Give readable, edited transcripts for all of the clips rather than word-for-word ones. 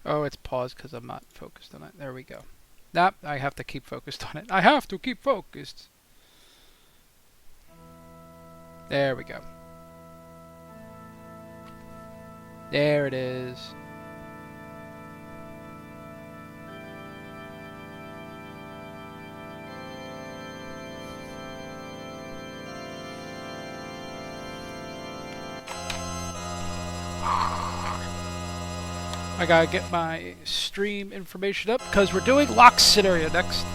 Oh, it's paused because I'm not focused on it. There we go. Nah, I have to keep focused on it. I have to keep focused. There we go. There it is. I gotta get my stream information up because we're doing lock scenario next.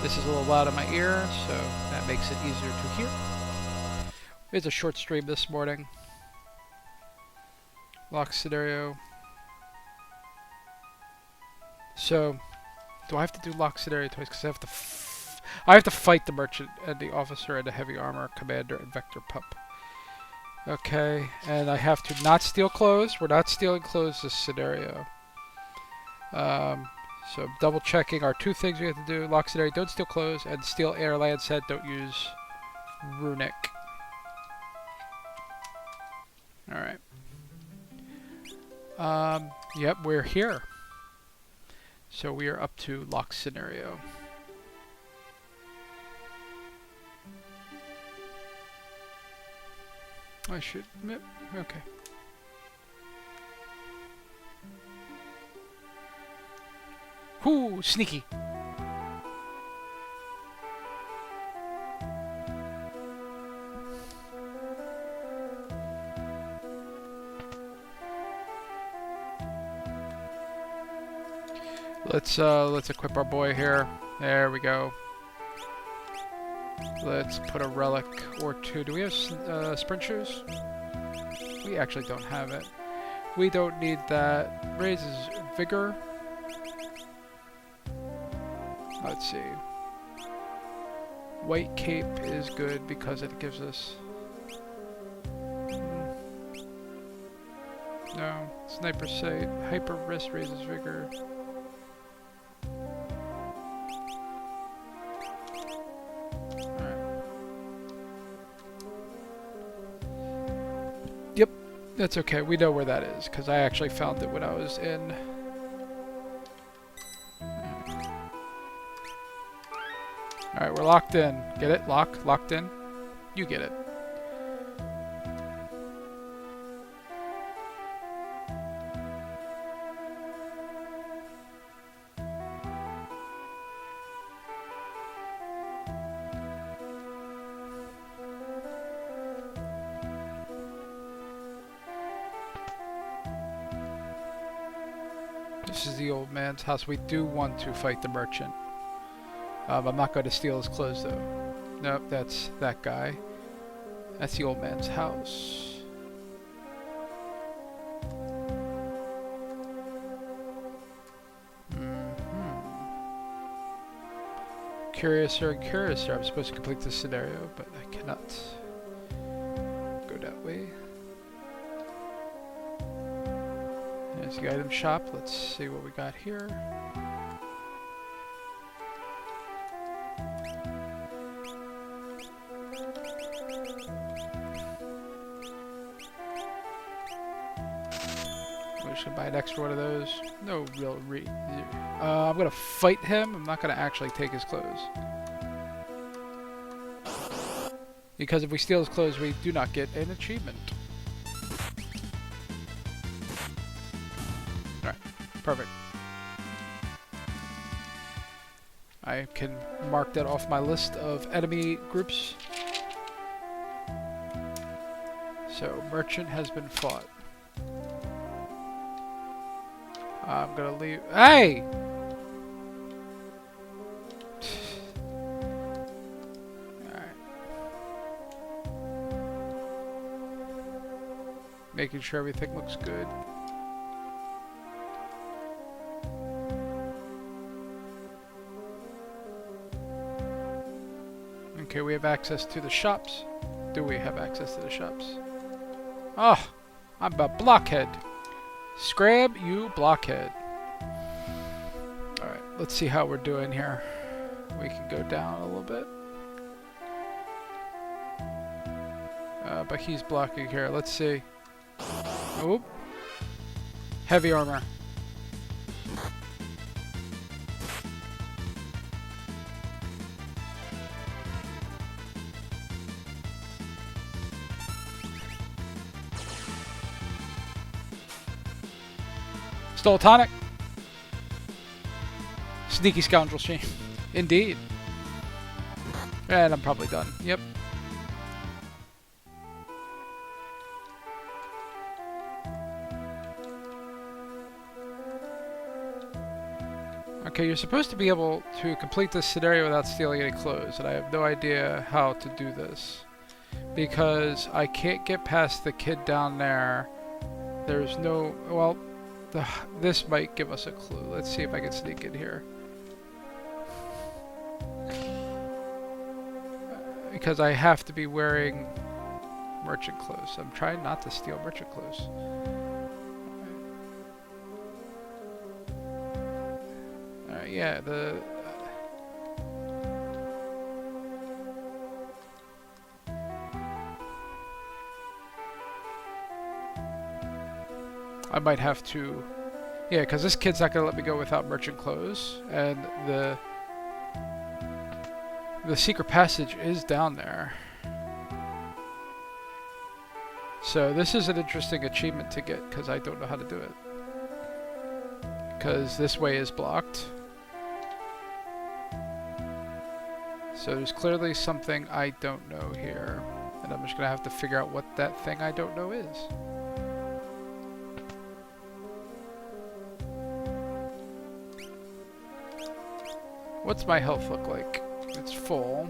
This is a little loud in my ear, so that makes it easier to hear. It's a short stream this morning. Lock scenario. So, do I have to do lock scenario twice? Because I have to fight the merchant and the officer and the heavy armor commander and vector pup. Okay, and I have to not steal clothes. We're not stealing clothes this scenario. So double checking our two things we have to do. Lock scenario, don't steal clothes, and steal air land set, don't use runic. Alright. Yep, we're here. So we are up to lock scenario. I should... okay. Whoo! Sneaky! Let's equip our boy here. There we go. Let's put a relic or two. Do we have sprint shoes? We actually don't have it. We don't need that. Raises vigor. Let's see. White cape is good because it gives us... No. Sniper sight. Hyper wrist raises vigor. Yep, that's okay. We know where that is, because I actually found it when I was in... Alright, we're locked in. Get it? Locked in? You get it. This is the old man's house. We do want to fight the merchant. I'm not going to steal his clothes though. Nope, that's that guy. That's the old man's house. Curiouser and curiouser. I'm supposed to complete this scenario, but I cannot go that way. There's the item shop. Let's see what we got here. We should buy an extra one of those. No real I'm gonna fight him. I'm not gonna actually take his clothes. Because if we steal his clothes, we do not get an achievement. Alright, perfect. I can mark that off my list of enemy groups. So, merchant has been fought. I'm gonna leave. Hey! Alright. Making sure everything looks good. Okay, we have access to the shops. Do we have access to the shops? Oh, I'm a blockhead. Scrab, you blockhead. Alright, let's see how we're doing here. We can go down a little bit. But he's blocking here. Let's see. Oop. Heavy armor. Stole a tonic. Sneaky scoundrel, she. Indeed. And I'm probably done. Yep. Okay, you're supposed to be able to complete this scenario without stealing any clothes, and I have no idea how to do this. Because I can't get past the kid down there. There's no... Well, this might give us a clue. Let's see if I can sneak in here. Because I have to be wearing merchant clothes. I'm trying not to steal merchant clothes. Yeah, I might have to... Yeah, because this kid's not going to let me go without merchant clothes. And the secret passage is down there. So this is an interesting achievement to get, because I don't know how to do it. Because this way is blocked. So there's clearly something I don't know here. And I'm just going to have to figure out what that thing I don't know is. What's my health look like? It's full.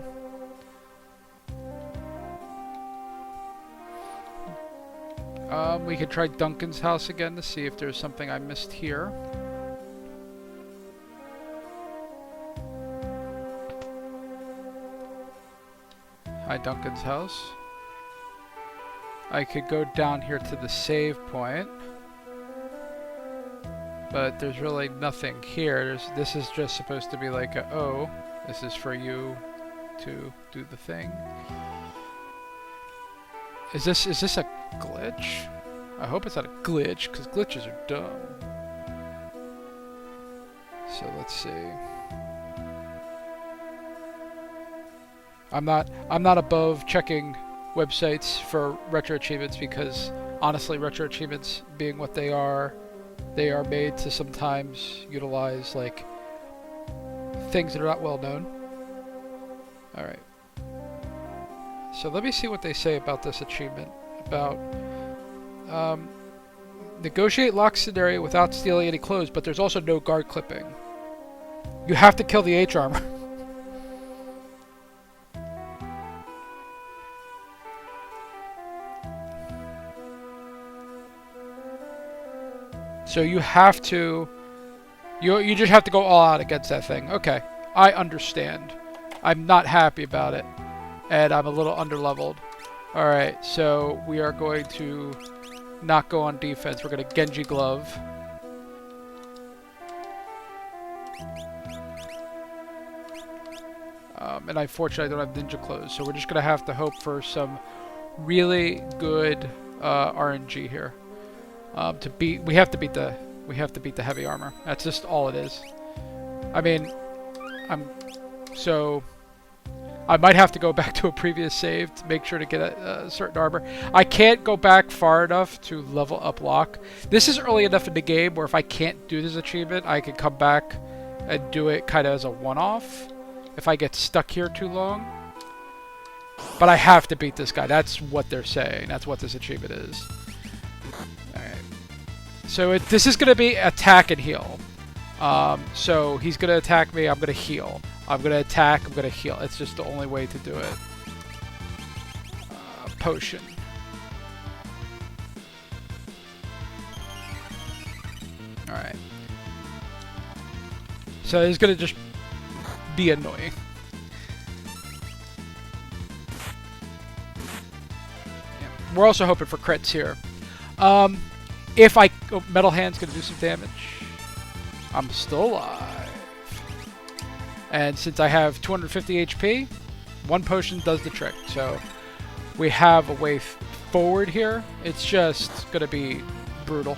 We could try Duncan's house again to see if there's something I missed here. Hi, Duncan's house. I could go down here to the save point. But there's really nothing here. This is just supposed to be like a, oh, this is for you to do the thing. Is this a glitch? I hope it's not a glitch, because glitches are dumb. So let's see. I'm not above checking websites for retro achievements, because honestly, retro achievements being what they are made to sometimes utilize like things that are not well known. Alright. So let me see what they say about this achievement. About negotiate lock scenario without stealing any clothes, but there's also no guard clipping. You have to kill the H armor. So you have to... You just have to go all out against that thing. Okay, I understand. I'm not happy about it. And I'm a little underleveled. Alright, so we are going to not go on defense. We're going to Genji Glove. And unfortunately I don't have ninja clothes. So we're just going to have to hope for some really good RNG here. We have to beat the heavy armor. That's just all it is. I mean, so I might have to go back to a previous save to make sure to get a certain armor. I can't go back far enough to level up lock. This is early enough in the game where if I can't do this achievement, I can come back and do it kind of as a one-off if I get stuck here too long. But I have to beat this guy. That's what they're saying. That's what this achievement is. So this is going to be attack and heal. So he's going to attack me, I'm going to heal. I'm going to attack, I'm going to heal. It's just the only way to do it. Potion. Alright. So it's going to just be annoying. Yeah. We're also hoping for crits here. If I... Oh, Metal Hand's going to do some damage. I'm still alive. And since I have 250 HP, one potion does the trick. So we have a way forward here. It's just going to be brutal.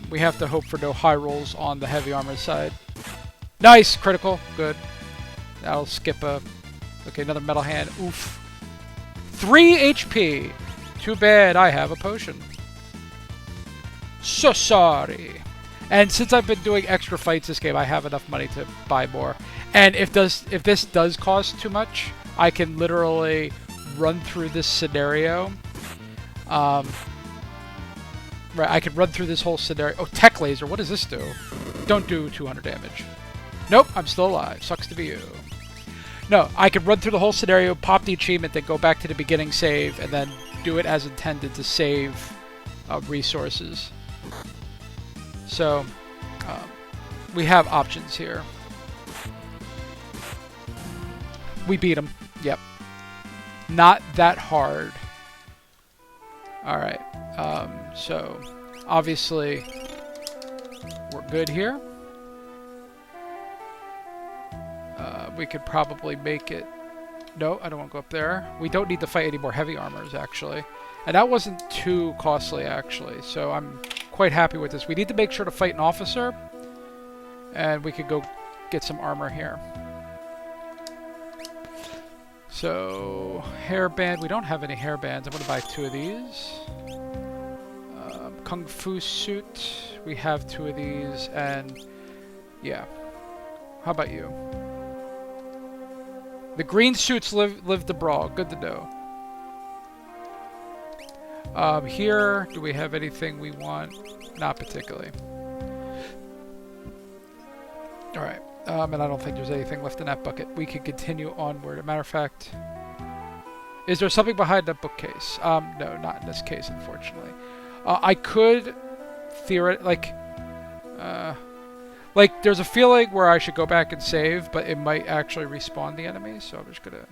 We have to hope for no high rolls on the heavy armor side. Nice! Critical. Good. That'll skip a... Okay, another Metal Hand. Oof. 3 HP! Too bad I have a potion. So sorry. And since I've been doing extra fights this game, I have enough money to buy more. And if this does cost too much, I can literally run through this scenario. Right, I can run through this whole scenario. Oh, tech laser. What does this do? Don't do 200 damage. Nope, I'm still alive. Sucks to be you. No, I can run through the whole scenario, pop the achievement, then go back to the beginning save, and then do it as intended to save resources. So, we have options here. We beat him. Yep. Not that hard. Alright. So, obviously, we're good here. We could probably make it... No, I don't want to go up there. We don't need to fight any more heavy armors, actually. And that wasn't too costly, actually. So I'm quite happy with this. We need to make sure to fight an officer. And we could go get some armor here. So, hairband. We don't have any hairbands. I'm going to buy 2 of these. Kung Fu suit. We have 2 of these. And, yeah. How about you? The green suits live the brawl. Good to know. Here, do we have anything we want? Not particularly. Alright. And I don't think there's anything left in that bucket. We can continue onward. As a matter of fact, is there something behind that bookcase? No, not in this case, unfortunately. I could theoretically, like, there's a feeling where I should go back and save, but it might actually respawn the enemy, so I'm just gonna...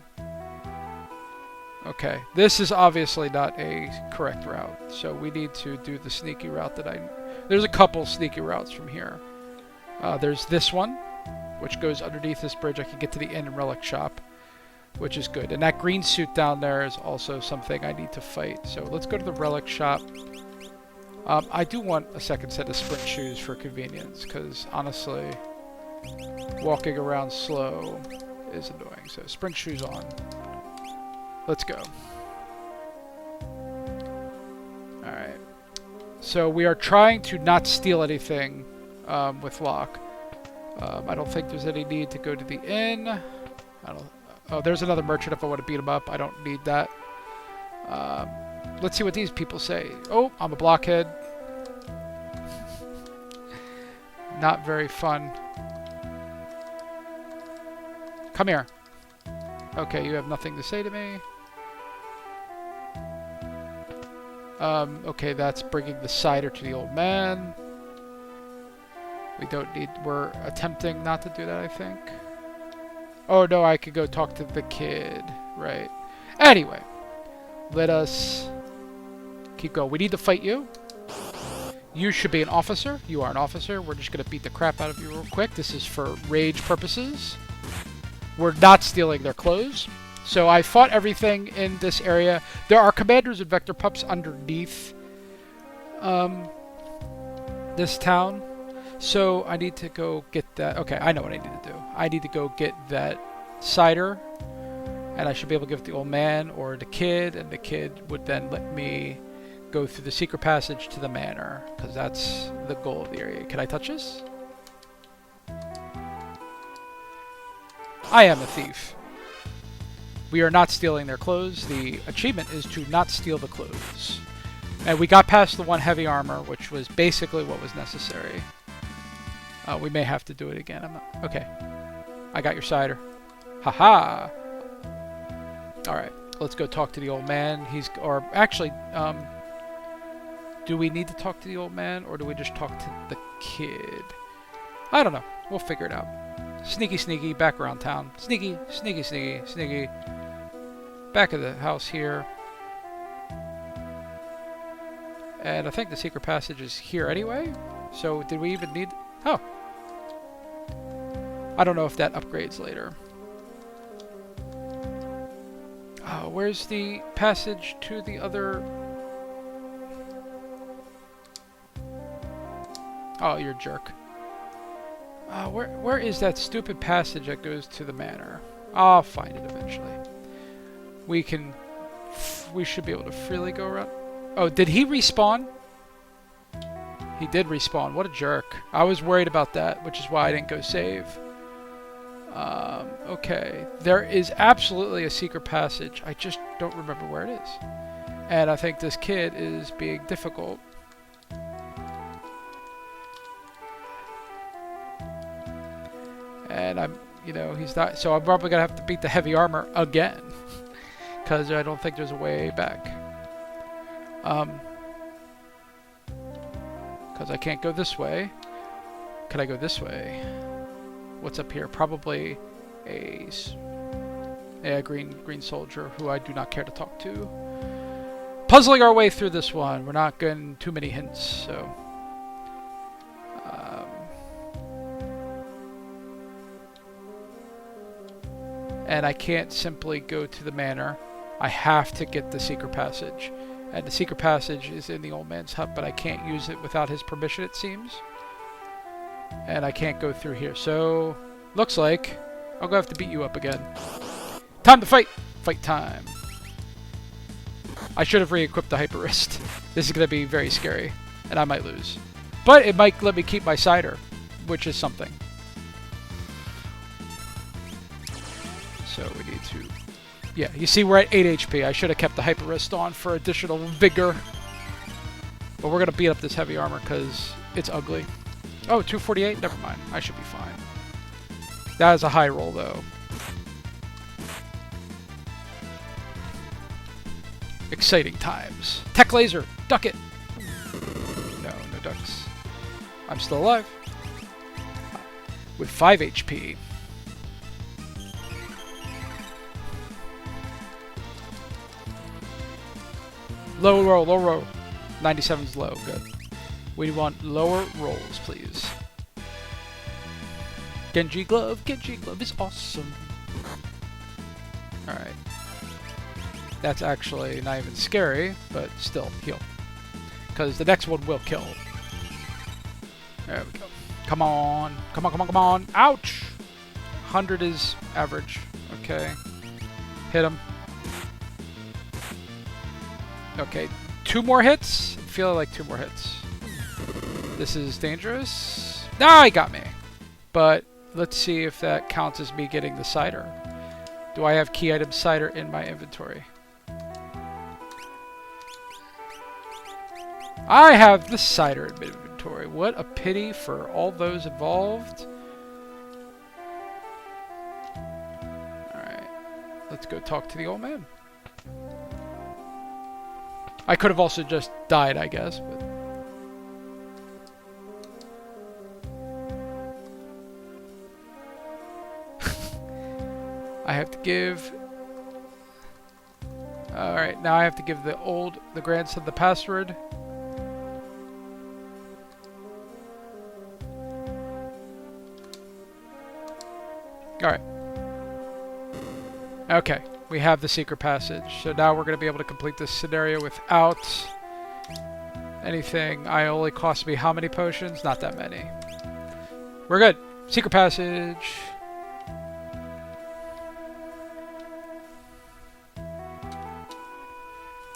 Okay, this is obviously not a correct route, so we need to do the sneaky route that There's a couple sneaky routes from here. There's this one, which goes underneath this bridge. I can get to the inn and relic shop, which is good. And that green suit down there is also something I need to fight, so let's go to the relic shop. I do want a second set of sprint shoes for convenience, because honestly, walking around slow is annoying. So sprint shoes on. Let's go. Alright. So we are trying to not steal anything with Locke. I don't think there's any need to go to the inn. Oh, there's another merchant if I want to beat him up. I don't need that. Let's see what these people say. Oh, I'm a blockhead. Not very fun. Come here. Okay, you have nothing to say to me. Okay, that's bringing the cider to the old man. We don't need... We're attempting not to do that, I think. Oh, no, I could go talk to the kid. Right. Anyway. Let us keep going. We need to fight you. You should be an officer. You are an officer. We're just going to beat the crap out of you real quick. This is for rage purposes. We're not stealing their clothes. So I fought everything in this area. There are commanders and vector pups underneath this town. So I need to go get that. Okay, I know what I need to do. I need to go get that cider. And I should be able to give it to the old man or the kid. And the kid would then let me go through the secret passage to the manor. Because that's the goal of the area. Can I touch this? I am a thief. We are not stealing their clothes. The achievement is to not steal the clothes. And we got past the one heavy armor, which was basically what was necessary. We may have to do it again. I'm not... Okay. I got your cider. Haha! Alright. Let's go talk to the old man. Or actually, do we need to talk to the old man, or do we just talk to the kid? I don't know. We'll figure it out. Sneaky, sneaky, back around town. Sneaky, sneaky, sneaky, sneaky. Back of the house here. And I think the secret passage is here anyway. So did we even need... Oh. I don't know if that upgrades later. Oh, where's the passage to the other... Oh, you're a jerk. Where is that stupid passage that goes to the manor? I'll find it eventually. We should be able to freely go around. Oh, did he respawn? He did respawn. What a jerk. I was worried about that, which is why I didn't go save. Okay. There is absolutely a secret passage. I just don't remember where it is. And I think this kid is being difficult. And I'm, you know, he's not... So I'm probably going to have to beat the heavy armor again. Because I don't think there's a way back. Because I can't go this way. Can I go this way? What's up here? Probably a green soldier who I do not care to talk to. Puzzling our way through this one. We're not getting too many hints, so... and I can't simply go to the manor. I have to get the secret passage. And the secret passage is in the old man's hut, but I can't use it without his permission, it seems. And I can't go through here. So, looks like I'm going to have to beat you up again. Time to fight! Fight time. I should have re-equipped the hyper wrist. This is going to be very scary, and I might lose. But it might let me keep my cider, which is something. So we need to... Yeah, you see we're at 8 HP. I should have kept the hyper wrist on for additional vigor. But we're going to beat up this heavy armor because it's ugly. Oh, 248? Never mind. I should be fine. That is a high roll, though. Exciting times. Tech laser! Duck it! No, no ducks. I'm still alive. With 5 HP. Low roll, low roll. 97's low, good. We want lower rolls, please. Genji glove is awesome. Alright. That's actually not even scary, but still, heal. Because the next one will kill. There we go. Come on. Come on, come on, come on. Ouch! 100 is average. Okay. Hit him. Okay, 2 more hits? I feel like 2 more hits. This is dangerous. Ah, he got me. But let's see if that counts as me getting the cider. Do I have key item cider in my inventory? I have the cider in my inventory. What a pity for all those involved. Alright, let's go talk to the old man. I could have also just died, I guess, but... I have to give... Alright, now I have to give the grandson the password. Alright. Okay. We have the secret passage, so now we're going to be able to complete this scenario without anything. I only cost me how many potions? Not that many. We're good. Secret passage.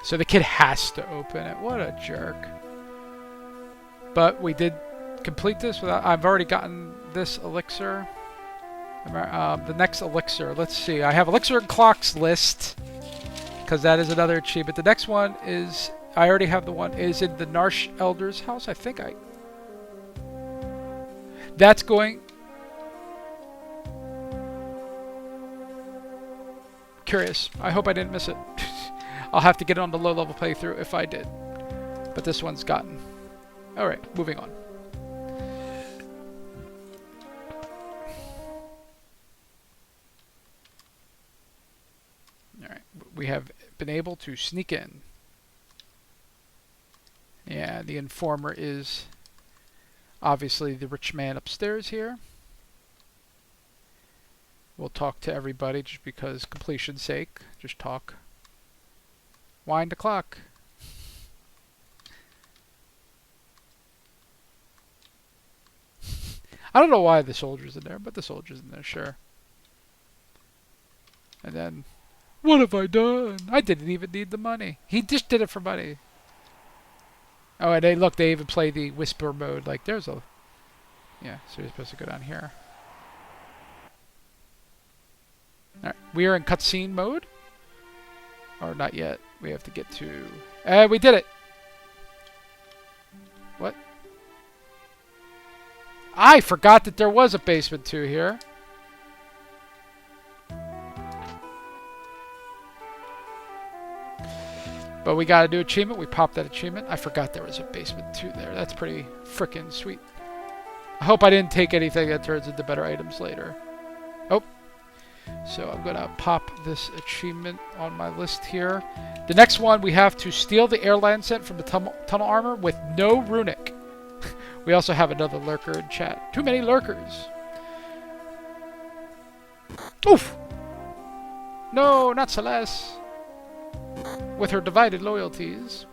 So the kid has to open it. What a jerk. But we did complete this without... I've already gotten this elixir. The next elixir, let's see. I have elixir and clocks list because that is another achievement. The next one is, I already have the one, is in the Narsh Elder's house. I think that's going... Curious. I hope I didn't miss it. I'll have to get it on the low level playthrough if I did. But this one's gotten. Alright, moving on. We have been able to sneak in. Yeah, the informer is obviously the rich man upstairs here. We'll talk to everybody just because completion's sake. Just talk. Wind the clock. I don't know why the soldier's in there, but the soldier's in there, sure. And then... What have I done? I didn't even need the money. He just did it for money. Oh, and look, they even play the whisper mode. Like, there's a... Yeah, so you're supposed to go down here. Alright, we are in cutscene mode. Or not yet. We have to get to... we did it! What? I forgot that there was a basement 2 here. But we got a new achievement. We popped that achievement. I forgot there was a basement 2 there. That's pretty frickin' sweet. I hope I didn't take anything that turns into better items later. Oh. So I'm going to pop this achievement on my list here. The next one, we have to steal the air lancet from the tunnel armor with no runic. We also have another lurker in chat. Too many lurkers. Oof! No, not Celeste. With her divided loyalties.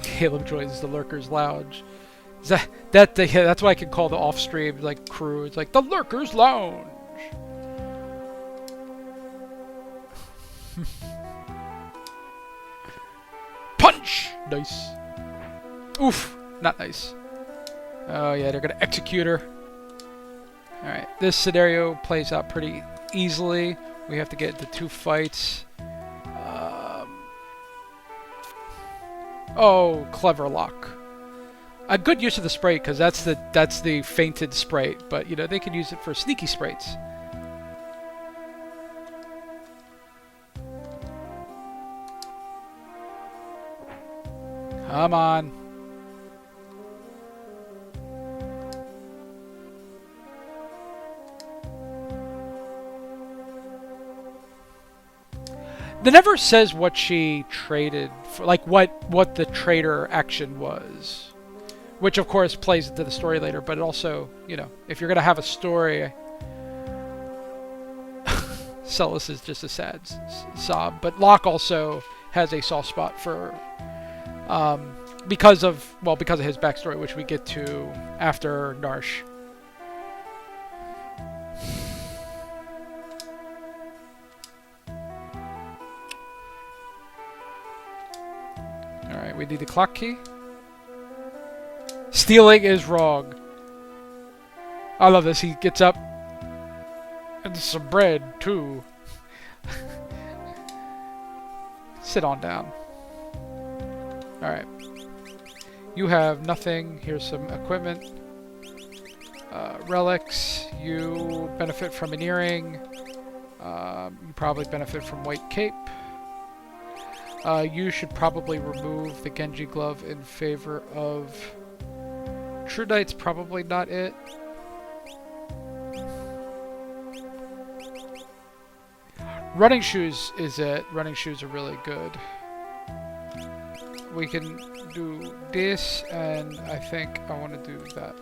Caleb joins the Lurkers Lounge. That's what I can call the off-stream like crew. It's like the Lurkers Lounge. Punch! Nice. Oof! Not nice. Oh yeah, they're gonna execute her. Alright, this scenario plays out pretty easily. We have to get into 2 fights. Oh, clever lock. A good use of the sprite, because that's the fainted sprite, but you know they can use it for sneaky sprites. Come on. It never says what she traded for, like what the trader action was, which of course plays into the story later. But it also, you know, if you're gonna have a story, Celis is just a sad sob. But Locke also has a soft spot for, because of his backstory, which we get to after Narsh. Alright, we need the clock key. Stealing is wrong. I love this. He gets up. And some bread, too. Sit on down. Alright. You have nothing. Here's some equipment. Relics. You benefit from an earring. You probably benefit from white cape. You should probably remove the Genji glove in favor of... True Knight's probably not it. Running shoes is it. Running shoes are really good. We can do this, and I think I want to do that.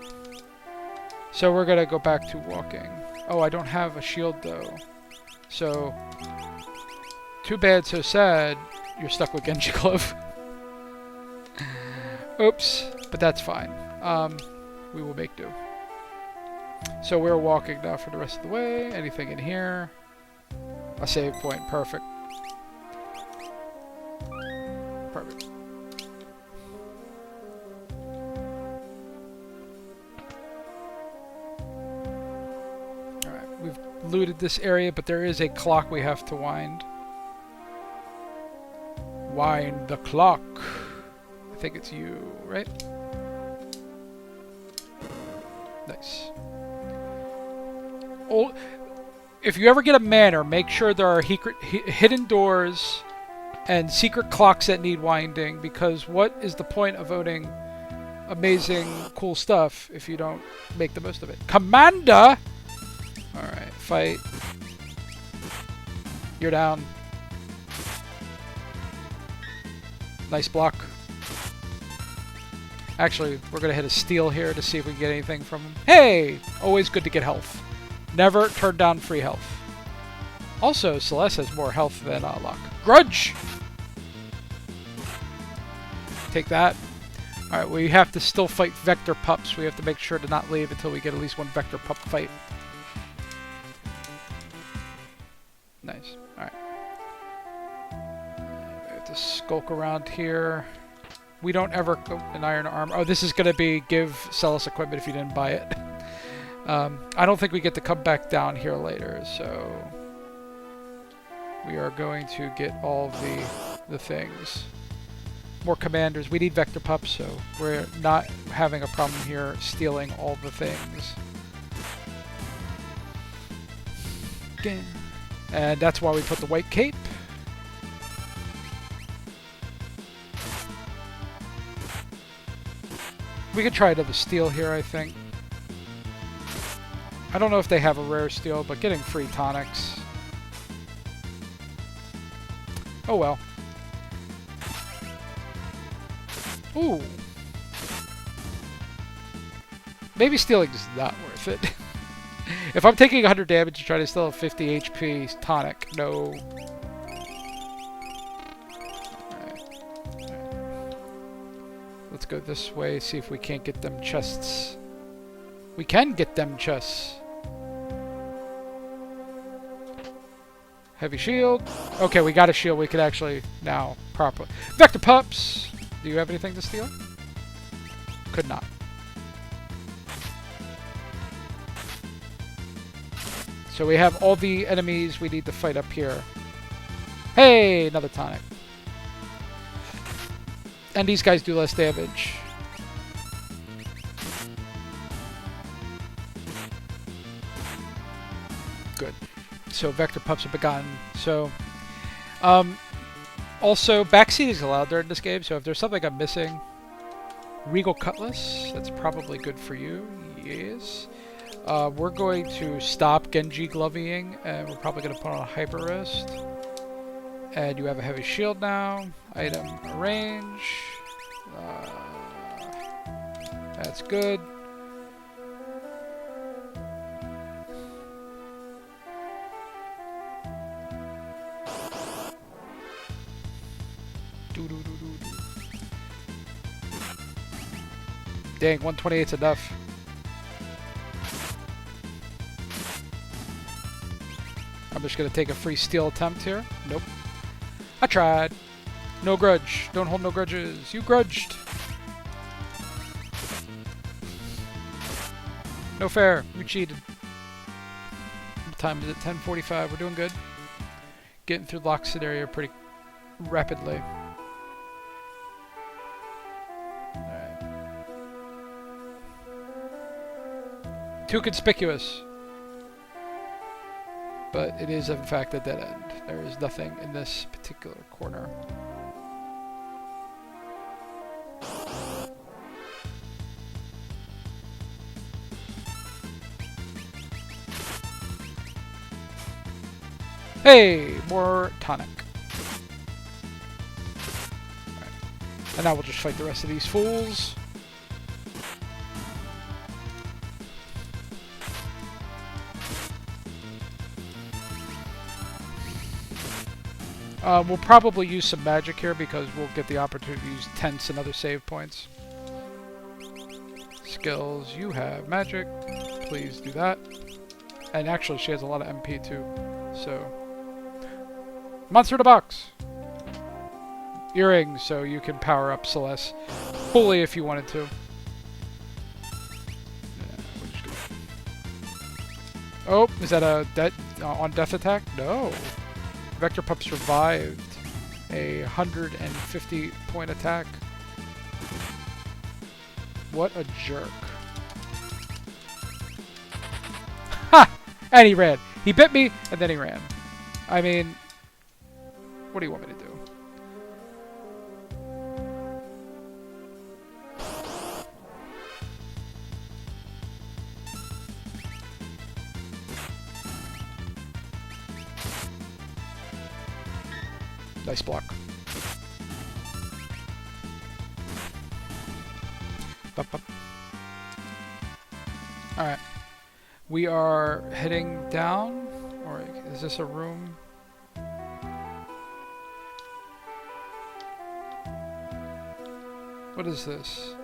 So we're going to go back to walking. Oh, I don't have a shield, though. So, too bad, so sad. You're stuck with Genji Glove. Oops, but that's fine. We will make do. So we're walking now for the rest of the way. Anything in here? A save point, perfect. Perfect. Alright, we've looted this area, but there is a clock we have to wind. Wind the clock. I think it's you, right? Nice. Oh, if you ever get a manor, make sure there are hidden doors and secret clocks that need winding, because what is the point of owning amazing, cool stuff if you don't make the most of it? Commander! Alright, fight. You're down. Nice block. Actually, we're going to hit a steal here to see if we can get anything from him. Hey! Always good to get health. Never turn down free health. Also, Celeste has more health than Locke. Grudge! Take that. Alright, we have to still fight vector pups. We have to make sure to not leave until we get at least one vector pup fight. Nice. Alright. We have to skulk around here. We don't ever go an iron armor. Oh, this is going to sell us equipment if you didn't buy it. I don't think we get to come back down here later, so we are going to get all the things. More commanders. We need vector pups, so we're not having a problem here stealing all the things. Okay. And that's why we put the white cape. We could try another steal here, I think. I don't know if they have a rare steal, but getting free tonics. Oh well. Ooh. Maybe stealing is not worth it. If I'm taking 100 damage to try to steal a 50 HP tonic, no. Let's go this way, see if we can't get them chests. We can get them chests. Heavy shield. Okay, we got a shield. We could actually now properly. Vector pups! Do you have anything to steal? Could not. So we have all the enemies we need to fight up here. Hey, another tonic. And these guys do less damage. Good. So vector pups have begun. So, also backseat is allowed during this game. So if there's something I'm missing, Regal Cutlass. That's probably good for you. Yes. We're going to stop Genji gloving, and we're probably going to put on a hyper wrist. And you have a heavy shield now. Item range. That's good. Dang, 128's enough. I'm just gonna take a free steal attempt here. Nope. I tried. No grudge. Don't hold no grudges. You grudged. No fair. You cheated. What time is it? 10:45. We're doing good. Getting through Locksit area pretty rapidly. Alright. Too conspicuous. But it is in fact a dead end. There is nothing in this particular corner. Hey, more tonic. Right. And now we'll just fight the rest of these fools. We'll probably use some magic here because we'll get the opportunity to use tents and other save points. Skills, you have magic. Please do that. And actually, she has a lot of MP too. So, monster in a box. Earrings, so you can power up Celeste fully if you wanted to. Oh, is that a on death attack? No. Vector Pup survived a 150 point attack. What a jerk. Ha! And he ran. He bit me, and then he ran. I mean, what do you want me to do? Nice block. Alright. We are heading down. Or is this a room? What is this?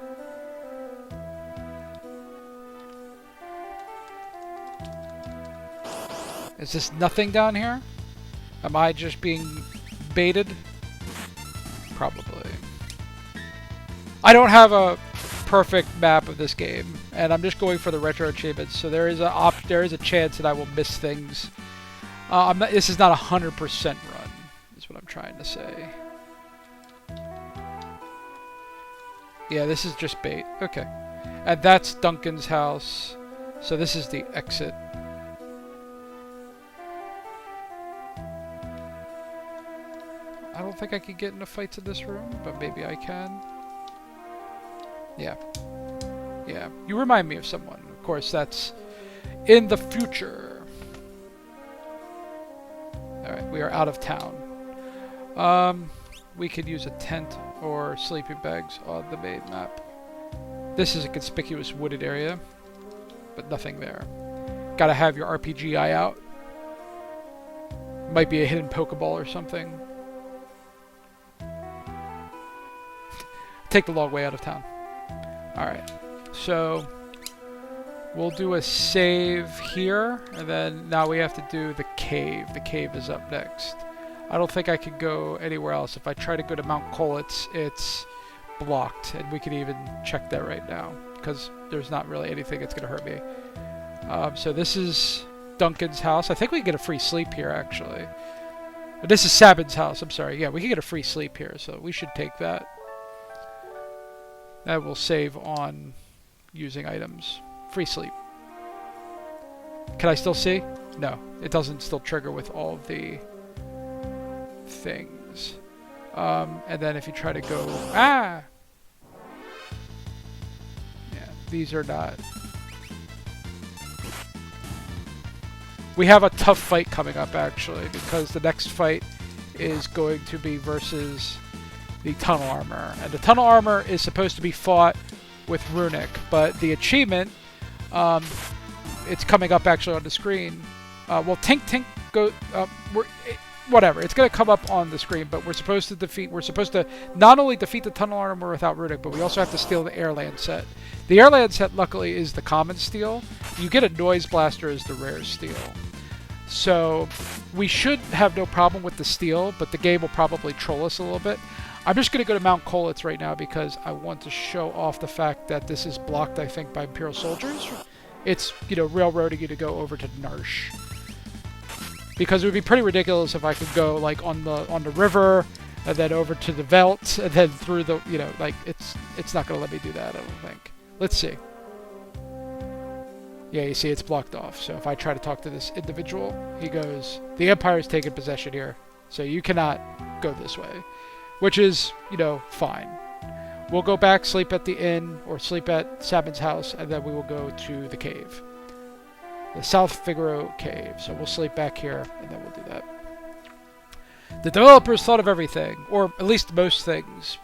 Is this nothing down here? Am I just being baited? Probably. I don't have a perfect map of this game, and I'm just going for the retro achievements, so there is a chance that I will miss things. This is not 100% run, is what I'm trying to say. Yeah, this is just bait. Okay. And that's Duncan's house. So this is the exit. I don't think I can get into fights in this room, but maybe I can. Yeah. Yeah. You remind me of someone. Of course, that's in the future. Alright, we are out of town. We could use a tent or sleeping bags on the main map. This is a conspicuous wooded area, but nothing there. Gotta have your RPG eye out. Might be a hidden Pokeball or something. Take the long way out of town. Alright, so we'll do a save here, and then now we have to do the cave. The cave is up next. I don't think I can go anywhere else. If I try to go to Mount Colitz, it's blocked, and we can even check that right now, because there's not really anything that's going to hurt me. So this is Duncan's house. I think we can get a free sleep here, actually. But this is Sabin's house, I'm sorry. Yeah, we can get a free sleep here, so we should take that. That will save on using items. Free sleep. Can I still see? No, it doesn't still trigger with all of the things. And then if you try to go... Ah! Yeah, these are not... We have a tough fight coming up, actually, because the next fight is going to be versus the tunnel armor. And the tunnel armor is supposed to be fought with Runic, but the achievement, it's coming up actually on the screen. Well, Tink go... whatever, it's going to come up on the screen, but we're supposed to not only defeat the tunnel armor without Runic, but we also have to steal the airland set. The airland set, luckily, is the common steal. You get a noise blaster as the rare steal. So we should have no problem with the steal, but the game will probably troll us a little bit. I'm just going to go to Mount Colitz right now because I want to show off the fact that this is blocked, I think, by Imperial soldiers. It's, you know, railroading you to go over to Narsh. Because it would be pretty ridiculous if I could go like on the river and then over to the Veldt and then through the, you know, like it's not going to let me do that, I don't think. Let's see. Yeah, you see it's blocked off. So if I try to talk to this individual, he goes, "The Empire's taken possession here, so you cannot go this way." Which is, you know, fine. We'll go back, sleep at the inn or sleep at Sabin's house, and then we will go to the cave. The South Figaro Cave. So we'll sleep back here, and then we'll do that. The developers thought of everything, or at least most things.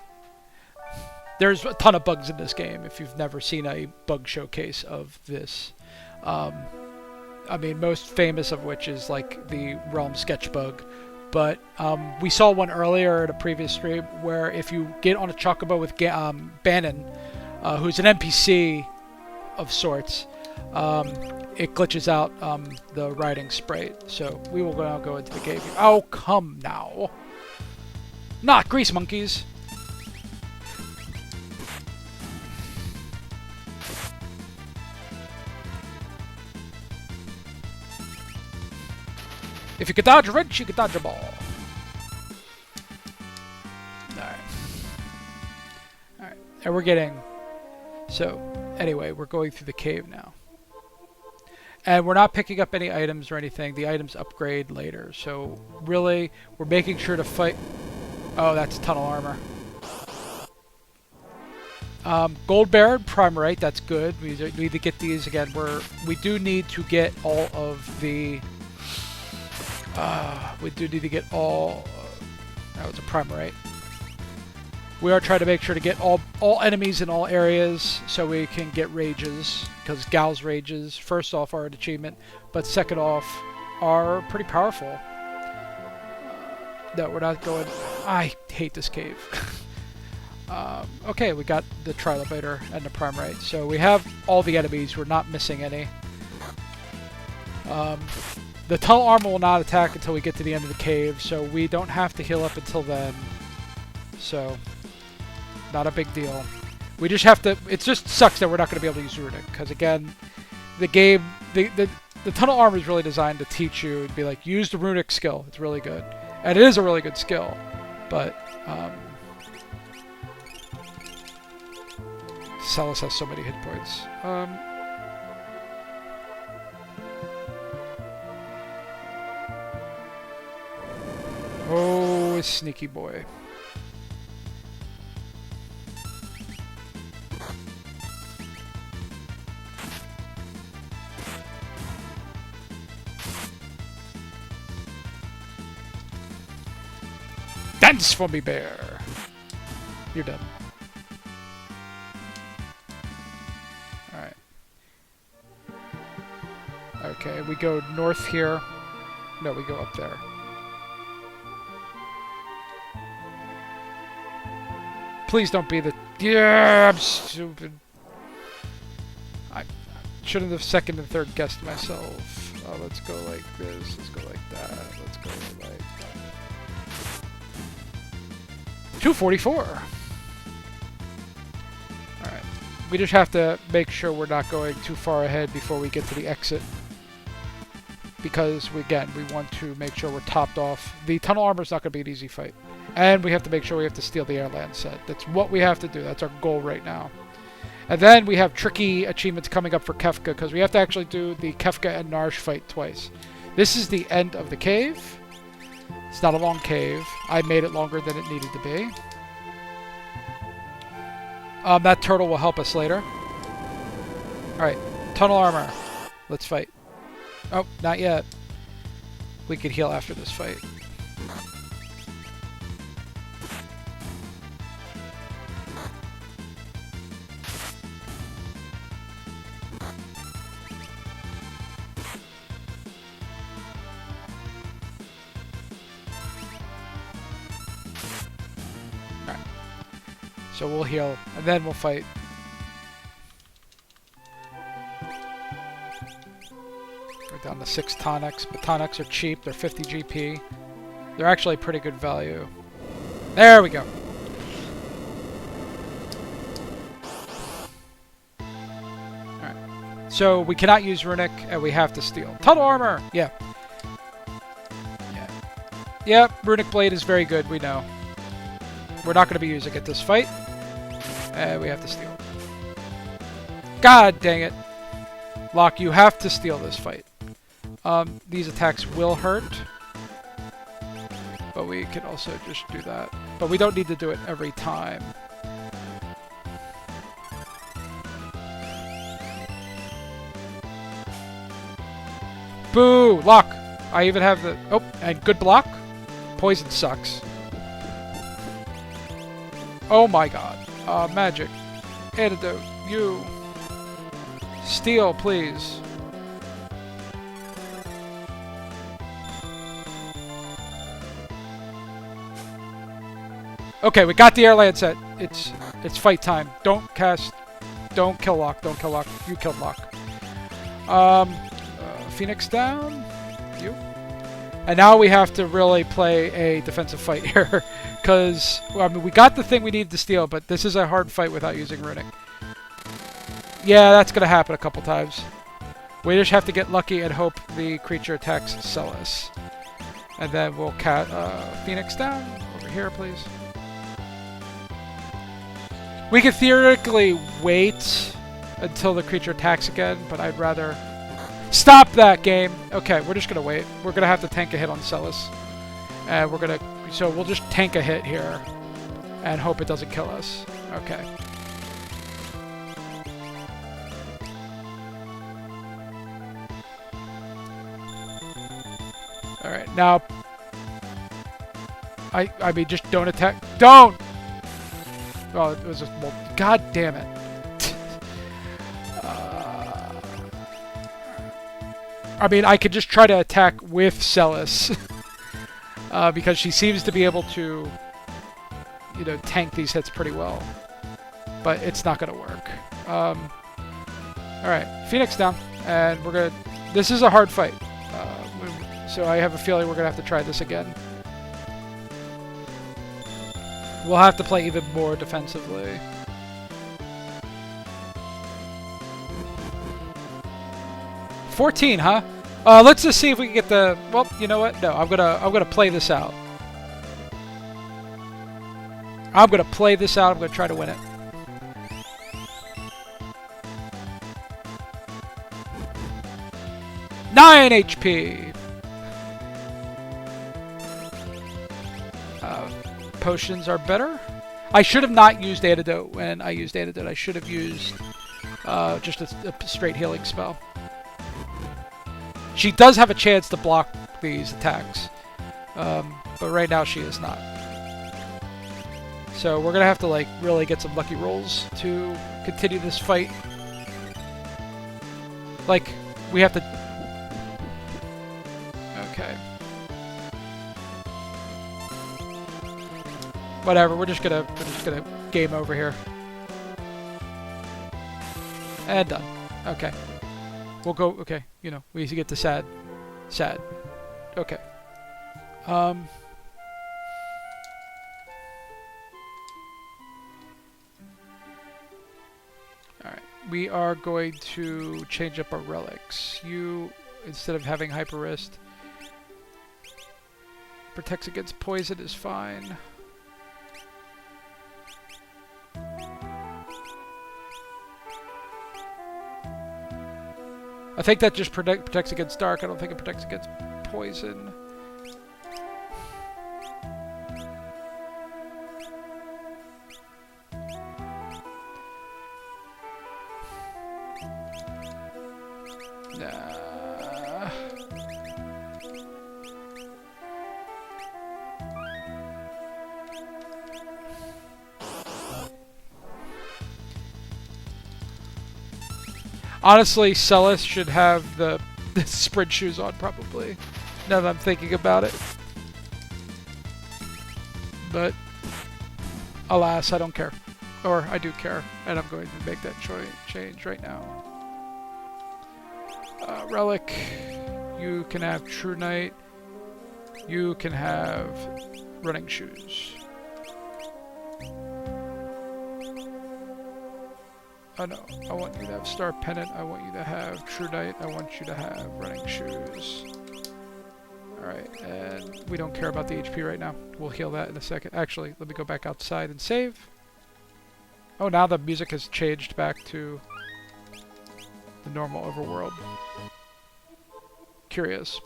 There's a ton of bugs in this game, if you've never seen a bug showcase of this. I mean, most famous of which is like the Realm sketch bug. But we saw one earlier at a previous stream where if you get on a chocobo with Bannon, who's an NPC of sorts, it glitches out the riding sprite. So we will now go into the cave. Oh, come now. Not grease monkeys. If you could dodge a wrench, you could dodge a ball. Alright. Alright. And we're getting... So, anyway, we're going through the cave now. And we're not picking up any items or anything. The items upgrade later. So, really, we're making sure to fight... Oh, that's tunnel armor. Gold Baron, Primarite, that's good. We need to get these again. We do need to get all of the... we do need to get all... that was a Primarite. We are trying to make sure to get all enemies in all areas so we can get rages, because Gal's rages, first off, are an achievement, but second off, are pretty powerful. No, we're not going... I hate this cave. Okay, we got the Trilobiter and the Primarite. So we have all the enemies. We're not missing any. The Tunnel Armor will not attack until we get to the end of the cave, so we don't have to heal up until then. So, not a big deal. We just have to... It just sucks that we're not going to be able to use Runic, because again, the game... The Tunnel Armor is really designed to teach you and be like, use the Runic skill. It's really good. And it is a really good skill, but... Celis has so many hit points. Oh, sneaky boy. Dance for me, bear! You're done. Alright. Okay, we go north here. No, we go up there. Please don't be the... Yeah, I'm stupid. I shouldn't have second and third guessed myself. Oh, let's go like this. Let's go like that. Let's go like... 244! Alright. We just have to make sure we're not going too far ahead before we get to the exit. Because, again, we want to make sure we're topped off. The Tunnel Armor is not going to be an easy fight. And we have to make sure we have to steal the Airland set. That's what we have to do. That's our goal right now. And then we have tricky achievements coming up for Kefka, because we have to actually do the Kefka and Narsh fight twice. This is the end of the cave. It's not a long cave. I made it longer than it needed to be. That turtle will help us later. Alright, Tunnel Armor. Let's fight. Oh, not yet. We could heal after this fight. Alright. So we'll heal, and then we'll fight. We're down to 6 tonics, but tonics are cheap. They're 50 GP. They're actually pretty good value. There we go. Alright. So we cannot use Runic, and we have to steal. Tunnel Armor! Yeah. Yeah. Yep, Runic Blade is very good, we know. We're not going to be using it this fight. And we have to steal. God dang it. Locke, you have to steal this fight. These attacks will hurt. But we can also just do that. But we don't need to do it every time. Boo! Locke! I even have the... Oh, and good block. Poison sucks. Oh my god. Magic. Antidote. You. Steal, please. Okay, we got the Airland set. It's fight time. Don't cast... Don't kill Locke. Don't kill Locke. You killed Locke. Phoenix down. You. And now we have to really play a defensive fight here. Because, well, I mean, we got the thing we needed to steal, but this is a hard fight without using Runic. Yeah, that's going to happen a couple times. We just have to get lucky and hope the creature attacks Celis. And then we'll Phoenix down. Over here, please. We could theoretically wait until the creature attacks again, but I'd rather... Stop that game! Okay, we're just going to wait. We're going to have to tank a hit on Celis. And we're going to... So we'll just tank a hit here. And hope it doesn't kill us. Okay. Alright, now... I mean, just don't attack... Don't! Oh, it was just... God damn it. I mean, I could just try to attack with Celis. Because she seems to be able to... you know, tank these hits pretty well. But it's not going to work. Alright, Phoenix down. And we're going to... This is a hard fight. So I have a feeling we're going to have to try this again. We'll have to play even more defensively. $14, huh? Let's just see if we can get the... Well, you know what? No, I'm gonna play this out. I'm gonna play this out. I'm gonna try to win it. $9 HP. Potions are better. I should have not used antidote when I used antidote. I should have used just a straight healing spell. She does have a chance to block these attacks, but right now she is not. So we're gonna have to like really get some lucky rolls to continue this fight. Like we have to. Okay. Whatever. We're just gonna game over here. And done. Okay. We'll go. Okay. You know, we need to get to sad. Sad. Okay. Alright. We are going to change up our relics. You, instead of having hyper wrist, protects against poison is fine. I think that just protects against dark. I don't think it protects against poison. Nah. Honestly, Celis should have the sprint shoes on, probably, now that I'm thinking about it. But, alas, I don't care. Or, I do care, and I'm going to make that change right now. Relic, you can have True Knight, you can have running shoes. Oh no, I want you to have Star Pennant, I want you to have True Knight, I want you to have running shoes. Alright, and we don't care about the HP right now. We'll heal that in a second. Actually, let me go back outside and save. Oh, now the music has changed back to the normal overworld. Curious.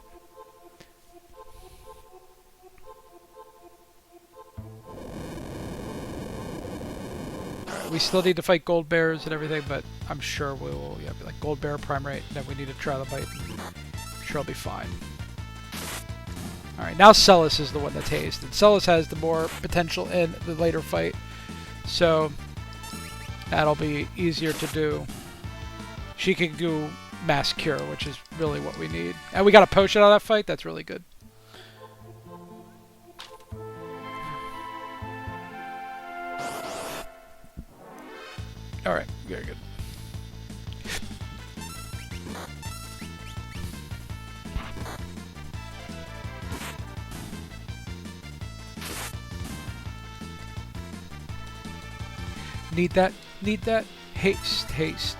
We still need to fight gold bears and everything, but I'm sure we will. Yeah, like gold bear, prime rate, and then we need a trilobite. I'm sure I'll be fine. All right, now Celis is the one that's hazed, and Celis has the more potential in the later fight, so that'll be easier to do. She can do mass cure, which is really what we need, and we got a potion out of that fight. That's really good. Alright, very good. Need that, haste, haste.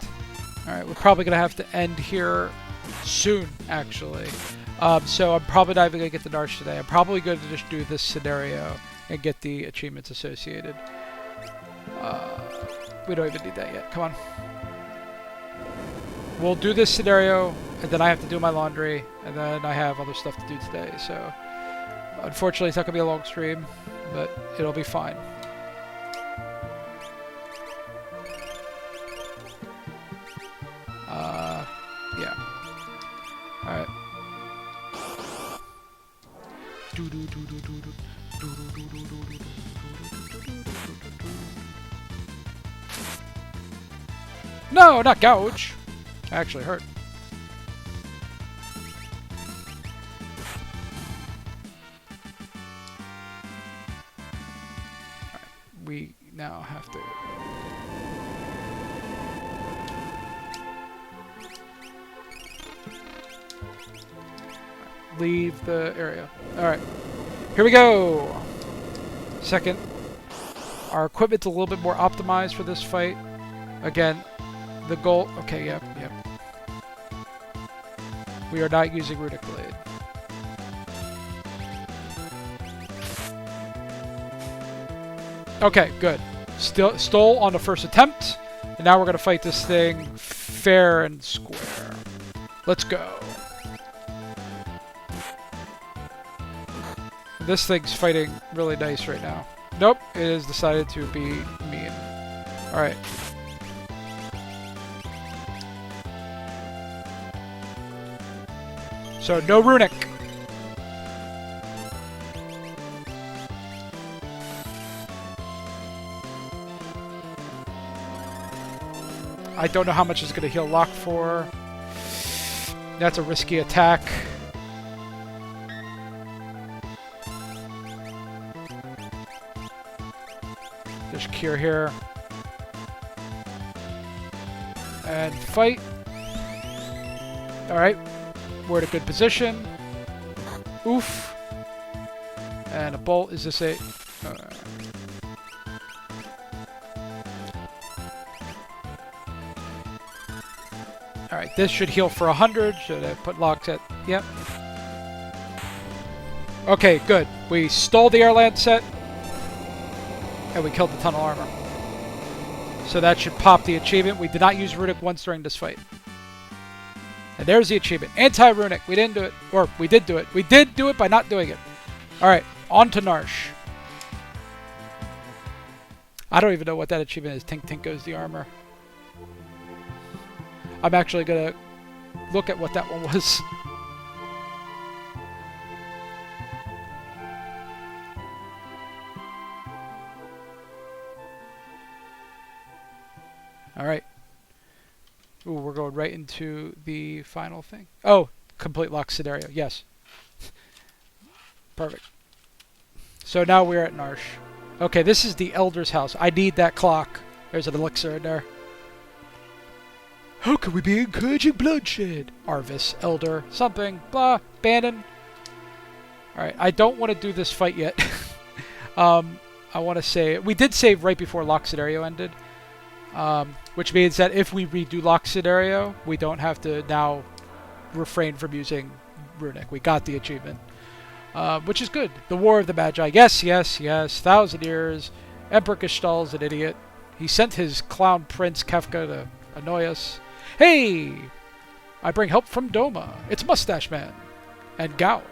Alright, we're probably gonna have to end here soon, actually. So I'm probably not even gonna get the Narsh today. I'm probably going to just do this scenario and get the achievements associated. We don't even need that yet. Come on. We'll do this scenario, and then I have to do my laundry, and then I have other stuff to do today. So, unfortunately, it's not going to be a long stream, but it'll be fine. Yeah. Alright. No, not gouge. Actually hurt. now have to... leave the area. Alright. Here we go! Second. Our equipment's a little bit more optimized for this fight. Again, the goal... Okay, yep. We are not using Runic Blade. Okay, good. Stole on the first attempt. And now we're going to fight this thing fair and square. Let's go. This thing's fighting really nice right now. Nope, it has decided to be mean. Alright. So, no Runic. I don't know how much it's going to heal Locke for. That's a risky attack. There's Cure here. And fight. Alright. We're in a good position. Oof. And a bolt. Is this a... Alright, this should heal for 100. Should I put Locks at... Yep. Okay, good. We stole the air land set. And we killed the tunnel armor. So that should pop the achievement. We did not use Runic once during this fight. And there's the achievement. Anti-Runic. We didn't do it. Or, we did do it. We did do it by not doing it. Alright, on to Narsh. I don't even know what that achievement is. Tink Tink goes the armor. I'm actually going to look at what that one was. Alright. Ooh, we're going right into the final thing. Oh, complete lock scenario. Yes. Perfect. So now we're at Narsh. Okay, this is the Elder's house. I need that clock. There's an elixir in there. How can we be encouraging bloodshed? Arvis, Elder, something, blah, Bannon. Alright, I don't want to do this fight yet. I want to save. We did save right before lock scenario ended. Which means that if we redo lock scenario, we don't have to now refrain from using Runic. We got the achievement. Which is good. The War of the Magi. Yes, yes, yes. 1,000 years. Emperor Gestal's an idiot. He sent his clown prince Kefka to annoy us. Hey! I bring help from Doma. It's Mustache Man. And Gao.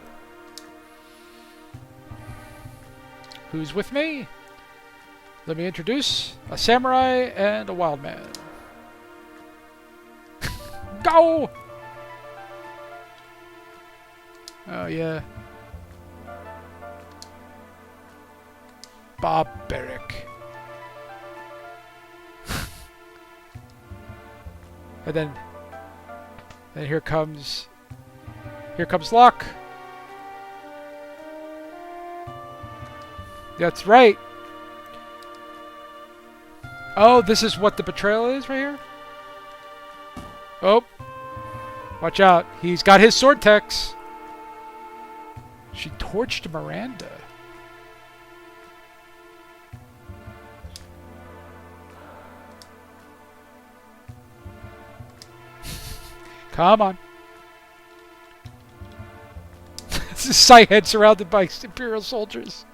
Who's with me? Let me introduce a samurai and a wild man. Go! Oh, yeah. Barbaric. And then here comes Locke. That's right. Oh, this is what the betrayal is right here? Oh. Watch out. He's got his sword text. She torched Miranda. Come on. This is Psyhead surrounded by Imperial soldiers.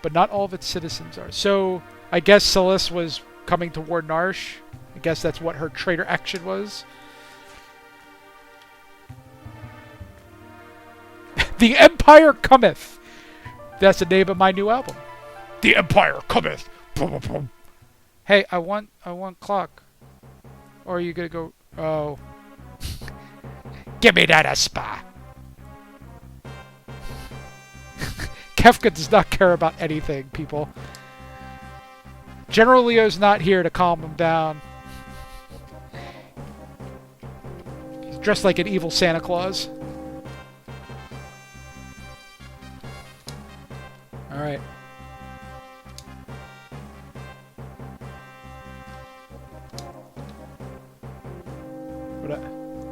But not all of its citizens are. So, I guess Celeste was coming toward Narsh. I guess that's what her traitor action was. The Empire Cometh! That's the name of my new album. The Empire Cometh! Boom, boom, boom. Hey, I want clock. Or are you gonna go... Oh. Give me that Espa! Kefka does not care about anything, people. General Leo's not here to calm him down. He's dressed like an evil Santa Claus. Alright.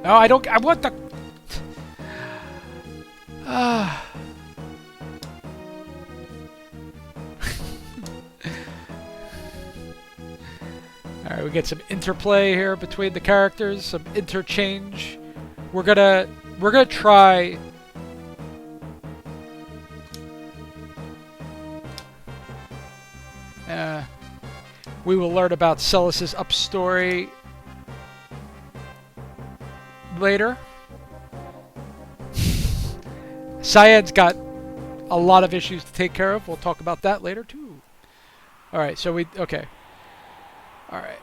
No, I don't. I want the. Alright, we get some interplay here between the characters, some interchange. We're gonna try. We will learn about Celis's up story later. Cyan's got a lot of issues to take care of. We'll talk about that later too. Alright, so okay. Alright.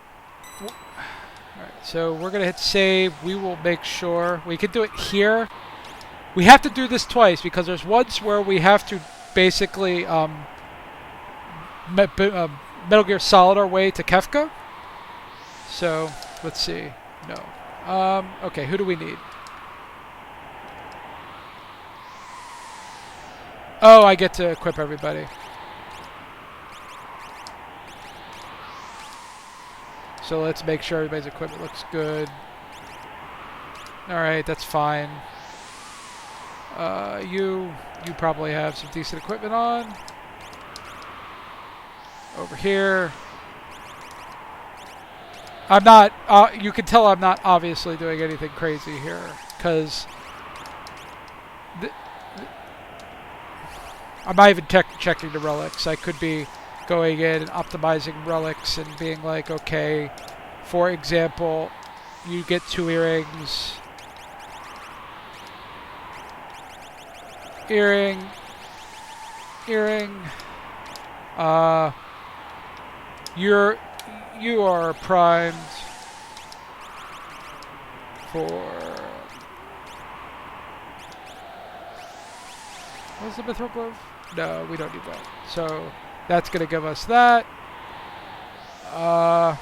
Alright, so we're gonna hit save. We will make sure we can do it here. We have to do this twice because there's once where we have to basically Metal Gear Solid our way to Kefka. So let's see. No. Okay, who do we need? Oh, I get to equip everybody. So let's make sure everybody's equipment looks good. Alright, that's fine. You probably have some decent equipment on. Over here. I'm not, you can tell I'm not obviously doing anything crazy here, because I'm not even checking the relics. I could be going in and optimizing relics and being like, okay, for example, you get 2 earrings. Earring. You are primed for... What's the mithril glove? No, we don't need that. So that's going to give us that. I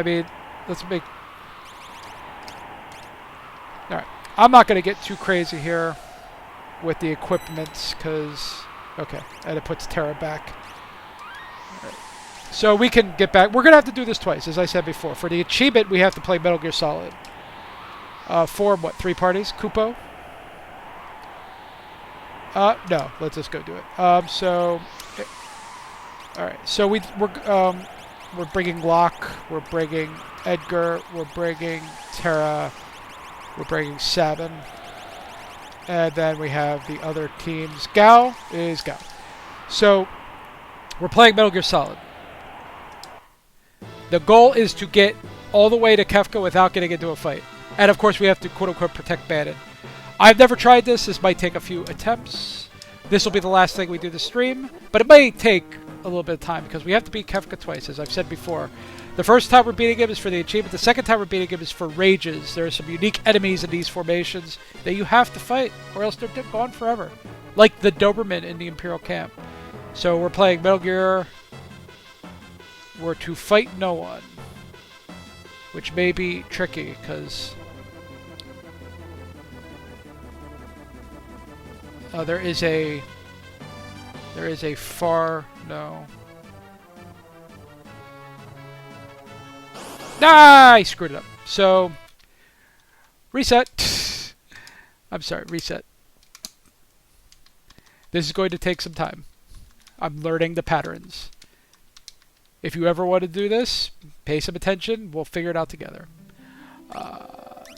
mean, let's make... Alright. I'm not going to get too crazy here with the equipment because... Okay, and it puts Terra back. Alright. So we can get back. We're going to have to do this twice, as I said before. For the achievement, we have to play Metal Gear Solid. Form, what, 3 parties? Kupo? No. Let's just go do it. Alright. So we're bringing Locke. We're bringing Edgar. We're bringing Terra. We're bringing Sabin. And then we have the other teams. Gao is Gao. So we're playing Metal Gear Solid. The goal is to get all the way to Kefka without getting into a fight. And of course we have to quote-unquote protect Bannon. I've never tried this. This might take a few attempts. This will be the last thing we do the stream. But it may take a little bit of time because we have to beat Kefka twice, as I've said before. The first time we're beating him is for the achievement. The second time we're beating him is for rages. There are some unique enemies in these formations that you have to fight, or else they're gone forever. Like the Doberman in the Imperial camp. So we're playing Metal Gear. We're to fight no one. Which may be tricky, because... there is a far... No. Ah, I screwed it up. So, reset. I'm sorry, reset. This is going to take some time. I'm learning the patterns. If you ever want to do this, pay some attention. We'll figure it out together.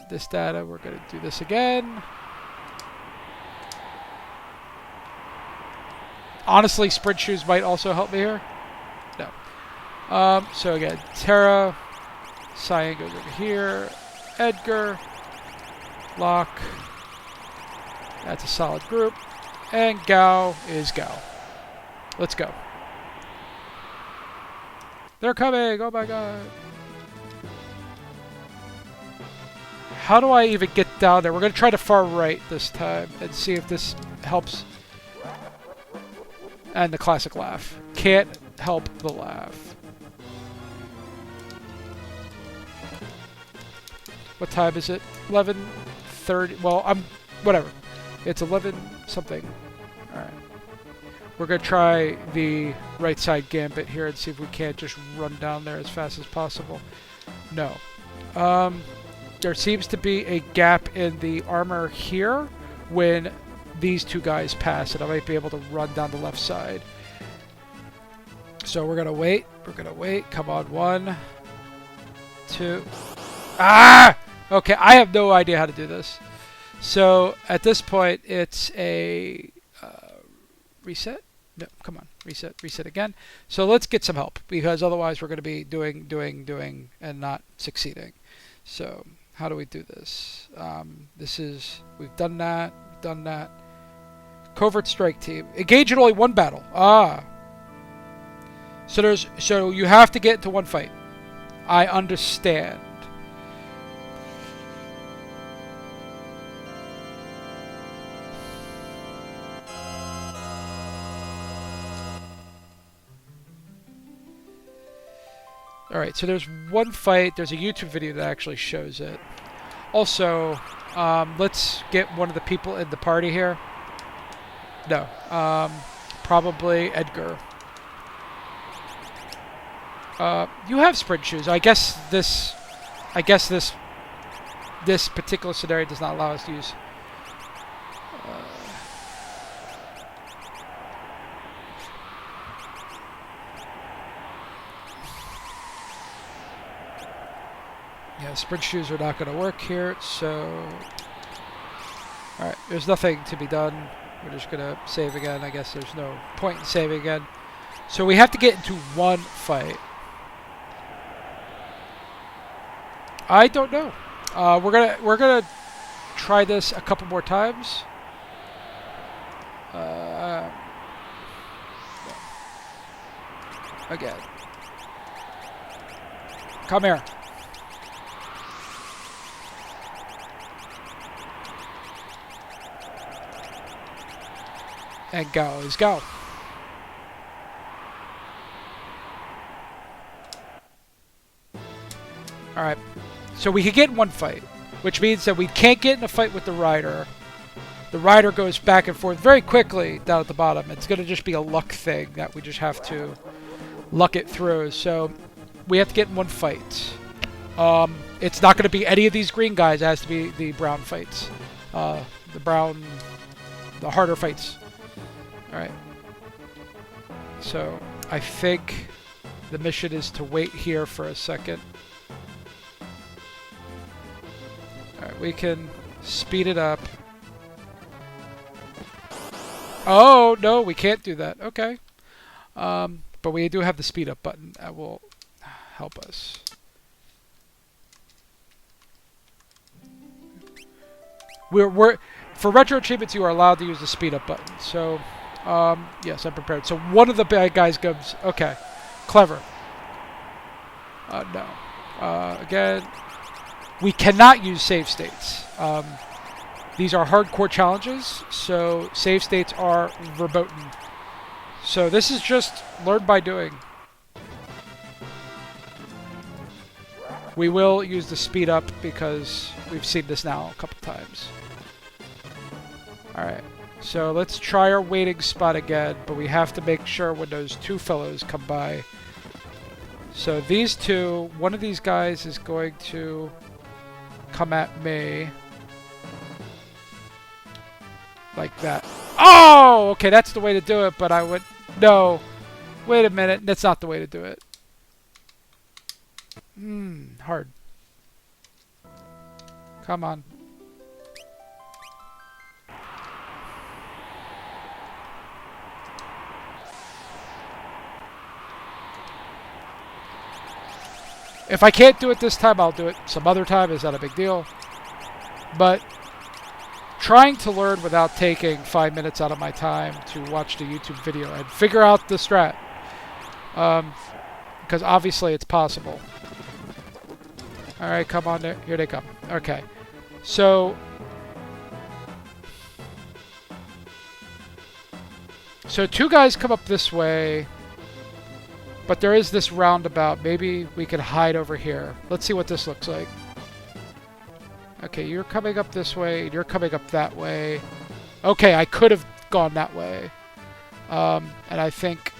This data, we're going to do this again. Honestly, sprint shoes might also help me here. No. So again, Terra, Cyan goes over here, Edgar, Locke. That's a solid group. And Gao is Gao. Let's go. They're coming! Oh my god. How do I even get down there? We're going to try to far right this time and see if this helps. And the classic laugh. Can't help the laugh. What time is it? 11:30. Well, whatever. It's 11 something. Alright. We're going to try the right side gambit here and see if we can't just run down there as fast as possible. No. There seems to be a gap in the armor here when these two guys pass, and I might be able to run down the left side. So we're going to wait. We're going to wait. Come on. 1, 2. Ah! Okay, I have no idea how to do this. So at this point, it's a reset. No, come on. Reset again. So let's get some help, because otherwise we're going to be doing, and not succeeding. So how do we do this? We've done that. Covert strike team. Engage in only one battle. Ah. So you have to get into one fight. I understand. Alright, so there's one fight. There's a YouTube video that actually shows it. Also, let's get one of the people in the party here. No. Probably Edgar. You have sprint shoes. I guess this particular scenario does not allow us to use. Yeah, sprint shoes are not going to work here, so... Alright, there's nothing to be done. We're just going to save again. I guess there's no point in saving again. So we have to get into one fight. I don't know. We're gonna try this a couple more times. Again. Come here. And go. Let's go. Alright. So we can get in one fight, which means that we can't get in a fight with the rider. The rider goes back and forth very quickly down at the bottom. It's going to just be a luck thing that we just have to luck it through. So we have to get in one fight. It's not going to be any of these green guys. It has to be the brown fights. The harder fights. Alright. So I think the mission is to wait here for a second. Alright, we can speed it up. Oh, no, we can't do that. Okay. But we do have the speed up button. That will help us. For retro achievements, you are allowed to use the speed up button. So, yes, I'm prepared. So one of the bad guys comes. Okay. Clever. No. Again, we cannot use save states. These are hardcore challenges, so save states are verboten. So this is just learn by doing. We will use the speed up because we've seen this now a couple times. Alright, so let's try our waiting spot again, but we have to make sure when those two fellows come by. So these two, one of these guys is going to come at me. Like that. Oh! Okay, that's the way to do it, but I would... No. Wait a minute. That's not the way to do it. Hard. Come on. If I can't do it this time, I'll do it some other time. It's not a big deal. But trying to learn without taking 5 minutes out of my time to watch the YouTube video and figure out the strat. Because obviously it's possible. Alright, come on there. Here they come. Okay. So two guys come up this way. But there is this roundabout. Maybe we could hide over here. Let's see what this looks like. Okay, you're coming up this way, and you're coming up that way. Okay, I could have gone that way. And I think...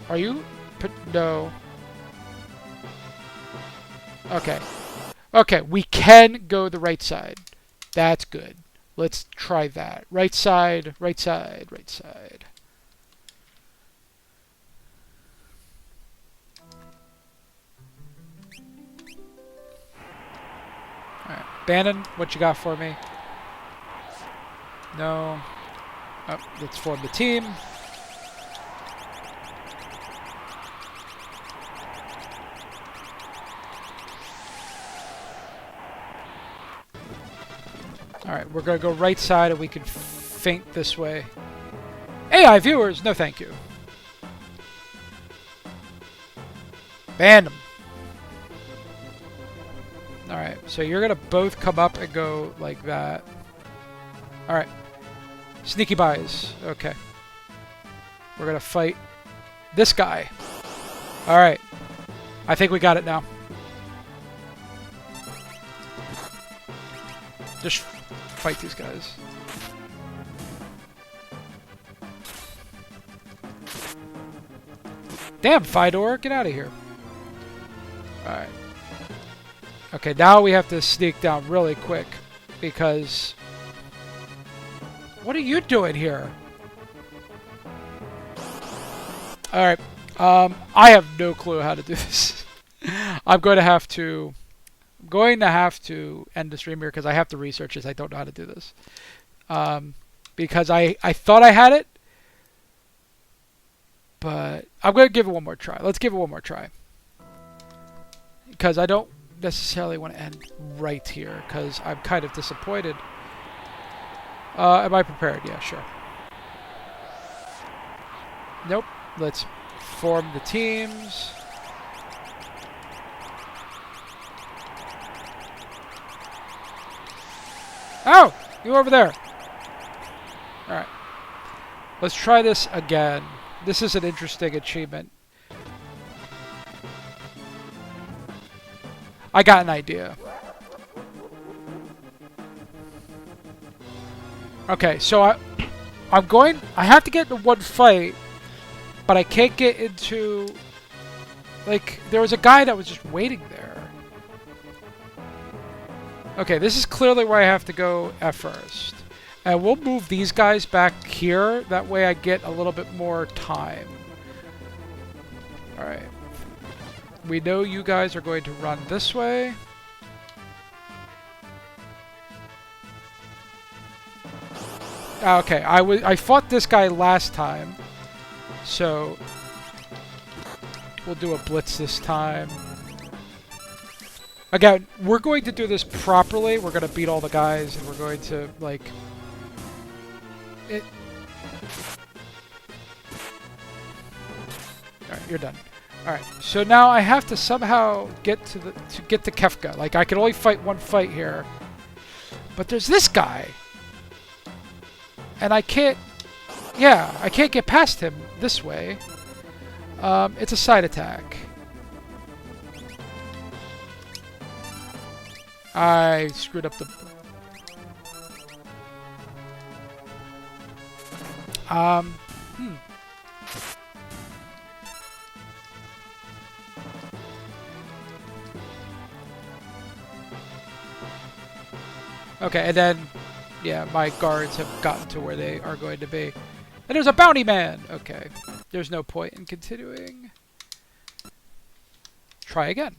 Are you... No. Okay. Okay, we can go the right side. That's good. Let's try that. Right side, right side, right side. Alright. Bannon, what you got for me? No. Oh, let's form the team. Alright, we're going to go right side and we can feint this way. AI viewers, no thank you. Ban them. Alright, so you're going to both come up and go like that. Alright. Sneaky buys. Okay. We're going to fight this guy. Alright. I think we got it now. Just fight these guys. Damn, Fedor, get out of here. Alright. Okay, now we have to sneak down really quick because... What are you doing here? Alright. I have no clue how to do this. I'm going to have to end the stream here because I have to research this. I don't know how to do this. Because I thought I had it, but I'm going to give it one more try. Let's give it one more try. Because I don't necessarily want to end right here because I'm kind of disappointed. Am I prepared? Yeah, sure. Nope. Let's form the teams. Oh! You over there! Alright. Let's try this again. This is an interesting achievement. I got an idea. Okay, so I have to get into one fight, but I can't get into... Like, there was a guy that was just waiting there. Okay, this is clearly where I have to go at first. And we'll move these guys back here. That way I get a little bit more time. Alright. We know you guys are going to run this way. Okay, I fought this guy last time. So we'll do a blitz this time. Again, we're going to do this properly. We're going to beat all the guys, and we're going to, like... Alright, you're done. Alright, so now I have to somehow get to Kefka. Like, I can only fight one fight here. But there's this guy! And I can't... Yeah, I can't get past him this way. It's a side attack. I screwed up the... Okay, and then... Yeah, my guards have gotten to where they are going to be. And there's a bounty man! Okay. There's no point in continuing. Try again.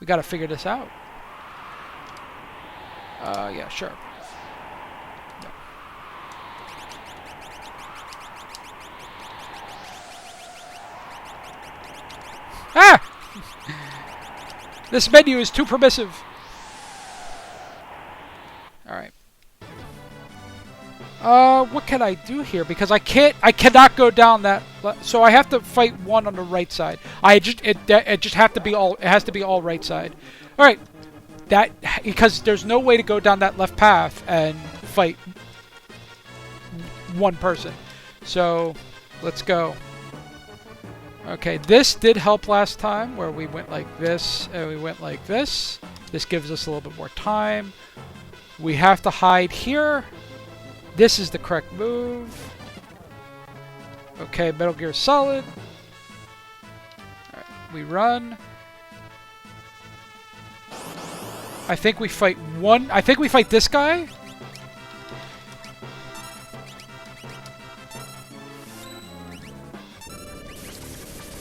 We gotta figure this out. Yeah, sure. No. Ah! This menu is too permissive. Alright. What can I do here? Because I cannot go down that. So I have to fight one on the right side. It just have to be all. It has to be all right side. All right. Because there's no way to go down that left path and fight one person. So let's go. Okay, this did help last time where we went like this and we went like this. This gives us a little bit more time. We have to hide here. This is the correct move. Okay, Metal Gear Solid. All right, we run. I think we fight one. I think we fight this guy.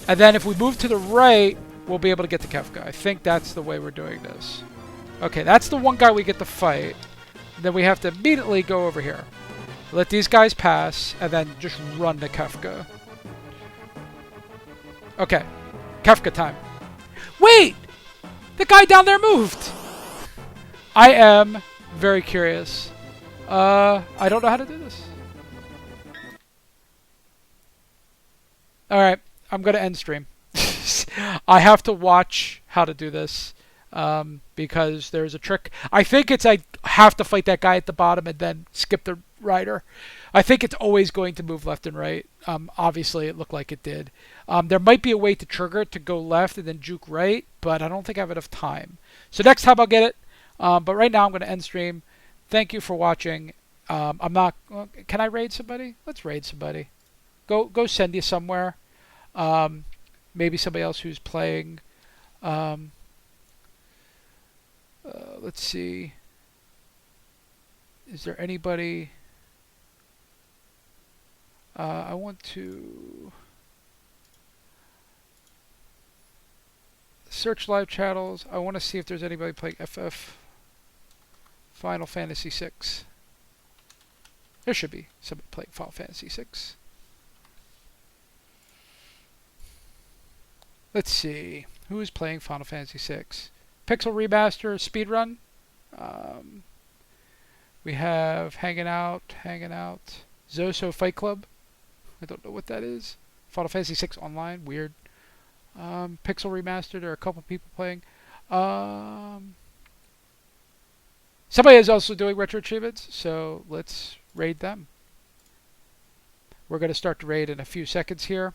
And then if we move to the right, we'll be able to get to Kefka. I think that's the way we're doing this. Okay, that's the one guy we get to fight. Then we have to immediately go over here. Let these guys pass, and then just run to Kefka. Okay. Kefka time. Wait! The guy down there moved! I am very curious. I don't know how to do this. Alright, I'm gonna end stream. I have to watch how to do this. Because there's a trick. I think it's I have to fight that guy at the bottom and then skip the rider. I think it's always going to move left and right. Obviously, it looked like it did. There might be a way to trigger it to go left and then juke right, but I don't think I have enough time. So next time I'll get it. But right now I'm going to end stream. Thank you for watching. I'm not... Can I raid somebody? Let's raid somebody. Go send you somewhere. Maybe somebody else who's playing... let's see. Is there anybody... I want to... search live channels. I want to see if there's anybody playing FF Final Fantasy VI. There should be somebody playing Final Fantasy VI. Let's see. Who is playing Final Fantasy VI? Pixel Remaster Speedrun. We have Hanging Out. Zoso Fight Club. I don't know what that is. Final Fantasy VI Online. Weird. Pixel Remastered. There are a couple people playing. Somebody is also doing retro achievements, so let's raid them. We're going to start the raid in a few seconds here.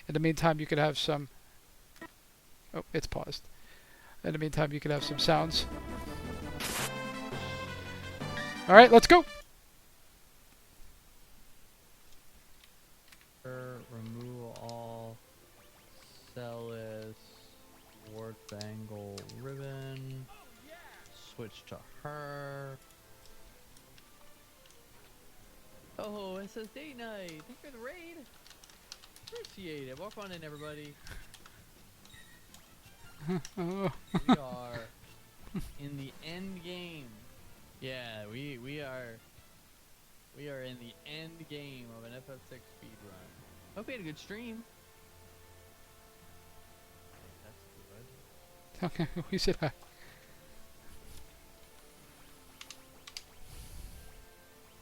In the meantime, you could have some... Oh, it's paused. In the meantime, you can have some sounds. Alright, let's go! Remove all Celis, Wart Bangle Ribbon, switch to her. Oh, S.S.DateKnight, thank you for the raid. Appreciate it. Walk on in, everybody. We are in the end game. Yeah, we are in the end game of an FF6 speedrun. Hope you had a good stream. That's good. Okay, we said hi.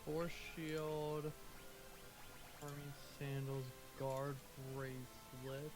Force shield, army sandals, guard bracelet.